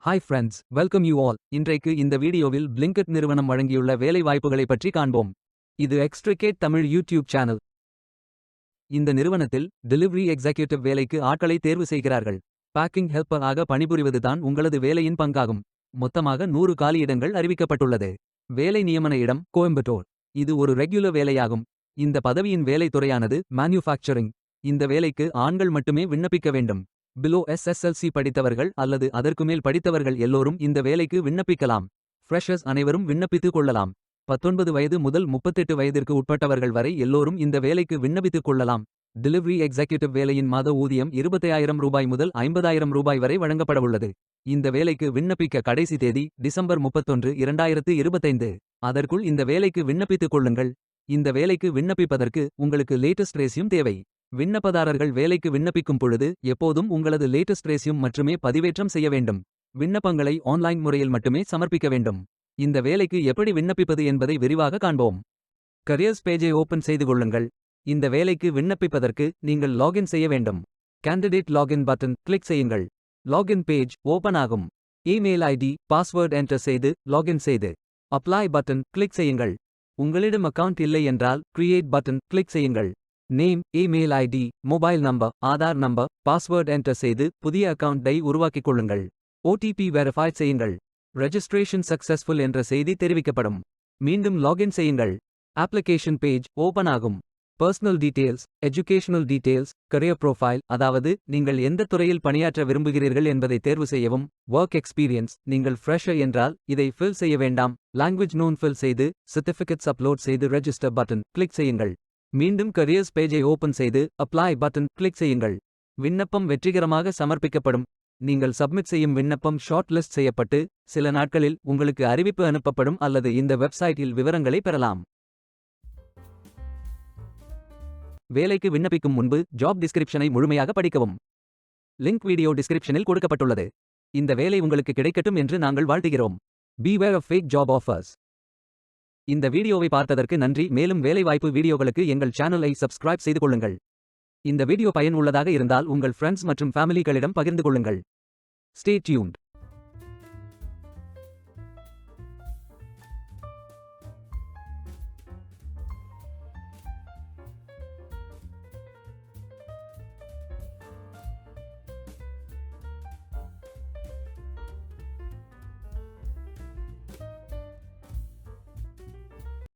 Hi friends, welcome you all. இன்றைக்கு இந்த வீடியோவில் Blinkit நிறுவனம் வழங்கியுள்ள வேலை வாய்ப்புகளை பற்றி காண்போம். இது எக்ஸ்ட்ரிகேட் தமிழ் யூடியூப் சேனல். இந்த நிறுவனத்தில் டெலிவரி எக்ஸிக்யூட்டிவ் வேலைக்கு ஆட்களை தேர்வு செய்கிறார்கள். பேக்கிங் ஹெல்ப்பர் ஆக பணிபுரிவதுதான் உங்களது வேலையின் பங்காகும். மொத்தமாக 100 காலியிடங்கள் அறிவிக்கப்பட்டுள்ளது. வேலை நியமன இடம் கோயம்புத்தூர். இது ஒரு ரெகுலர் வேலையாகும். இந்த பதவியின் வேலை துறையானது மேனுஃபேக்சரிங். இந்த வேலைக்கு ஆண்கள் மட்டுமே விண்ணப்பிக்க வேண்டும். பிலோ SSLC படித்தவர்கள் அல்லது அதற்கு மேல் படித்தவர்கள் எல்லோரும் இந்த வேலைக்கு விண்ணப்பிக்கலாம். ஃப்ரெஷர்ஸ் அனைவரும் விண்ணப்பித்துக் கொள்ளலாம். 19 வயது முதல் 38 வயதிற்கு உட்பட்டவர்கள் வரை எல்லோரும் இந்த வேலைக்கு விண்ணப்பித்துக் கொள்ளலாம். டெலிவரி எக்ஸிக்யூட்டிவ் வேலையின் மாத ஊதியம் ரூ. 25,000 முதல் ரூ. 50,000 வரை வழங்கப்படவுள்ளது. இந்த வேலைக்கு விண்ணப்பிக்க கடைசி தேதி டிசம்பர் 31, 2025. அதற்குள் இந்த வேலைக்கு விண்ணப்பித்துக் கொள்ளுங்கள். இந்த வேலைக்கு விண்ணப்பிப்பதற்கு உங்களுக்கு லேட்டஸ்ட் ரெஸ்யூம் தேவை. விண்ணப்பதாரர்கள் வேலைக்கு விண்ணப்பிக்கும் பொழுது எப்போதும் உங்களது லேட்டஸ்ட் ரெஸ்யூம் மட்டுமே பதிவேற்றம் செய்ய வேண்டும். விண்ணப்பங்களை ஆன்லைன் முறையில் மட்டுமே சமர்ப்பிக்க வேண்டும். இந்த வேலைக்கு எப்படி விண்ணப்பிப்பது என்பதை விரிவாக காண்போம். கரியர்ஸ் பேஜை ஓபன் செய்து கொள்ளுங்கள். இந்த வேலைக்கு விண்ணப்பிப்பதற்கு நீங்கள் லாகின் செய்ய வேண்டும். கேண்டிடேட் லாகின் பட்டன் கிளிக் செய்யுங்கள். லாகின் பேஜ் ஓபன் ஆகும். இமெயில் ஐடி பாஸ்வேர்ட் என்டர் செய்து லாகின் செய்து அப்ளை பட்டன் கிளிக் செய்யுங்கள். உங்களிடம் அக்கவுண்ட் இல்லை என்றால் கிரியேட் பட்டன் கிளிக் செய்யுங்கள். Name, email ID, mobile number, Aadhaar number, password enter செய்து புதிய அக்கவுண்டை உருவாக்கிக் கொள்ளுங்கள். OTP வெரிஃபை செய்யுங்கள். ரெஜிஸ்ட்ரேஷன் சக்சஸ்ஃபுல் என்ற செய்தி தெரிவிக்கப்படும். மீண்டும் லாகின் செய்யுங்கள். அப்ளிகேஷன் பேஜ் ஓபன் ஆகும். Personal details, educational details, career profile, அதாவது நீங்கள் எந்த துறையில் பணியாற்ற விரும்புகிறீர்கள் என்பதை தேர்வு செய்யவும். ஒர்க் எக்ஸ்பீரியன்ஸ், நீங்கள் ஃப்ரெஷர் என்றால் இதை ஃபில் செய்ய வேண்டாம். லாங்குவேஜ் நோன் ஃபில் செய்து சர்டிஃபிகேட்ஸ் அப்லோட் செய்து ரெஜிஸ்டர் பட்டன் கிளிக் செய்யுங்கள். மீண்டும் கரியர்ஸ் பேஜை ஓபன் செய்து அப்ளை பட்டன் கிளிக் செய்யுங்கள். விண்ணப்பம் வெற்றிகரமாக சமர்ப்பிக்கப்படும். நீங்கள் சப்மிட் செய்யும் விண்ணப்பம் ஷார்ட் லிஸ்ட் செய்யப்பட்டு சில நாட்களில் உங்களுக்கு அறிவிப்பு அனுப்பப்படும் அல்லது இந்த வெப்சைட்டில் விவரங்களை பெறலாம். வேலைக்கு விண்ணப்பிக்கும் முன்பு ஜாப் டிஸ்கிரிப்ஷனை முழுமையாக படிக்கவும். லிங்க் வீடியோ டிஸ்கிரிப்ஷனில் கொடுக்கப்பட்டுள்ளது. இந்த வேலை உங்களுக்கு கிடைக்கட்டும் என்று நாங்கள் வாழ்த்துகிறோம். Beware of fake job offers. இந்த வீடியோவை பார்த்ததற்கு நன்றி. மேலும் வேலைவாய்ப்பு வீடியோகளுக்கு எங்கள் சேனலை சப்ஸ்கிரைப் செய்து கொள்ளுங்கள். இந்த வீடியோ பயன் உள்ளதாக இருந்தால் உங்கள் ஃப்ரெண்ட்ஸ் மற்றும் ஃபேமிலிகளிடம் பகிர்ந்து கொள்ளுங்கள். Stay tuned.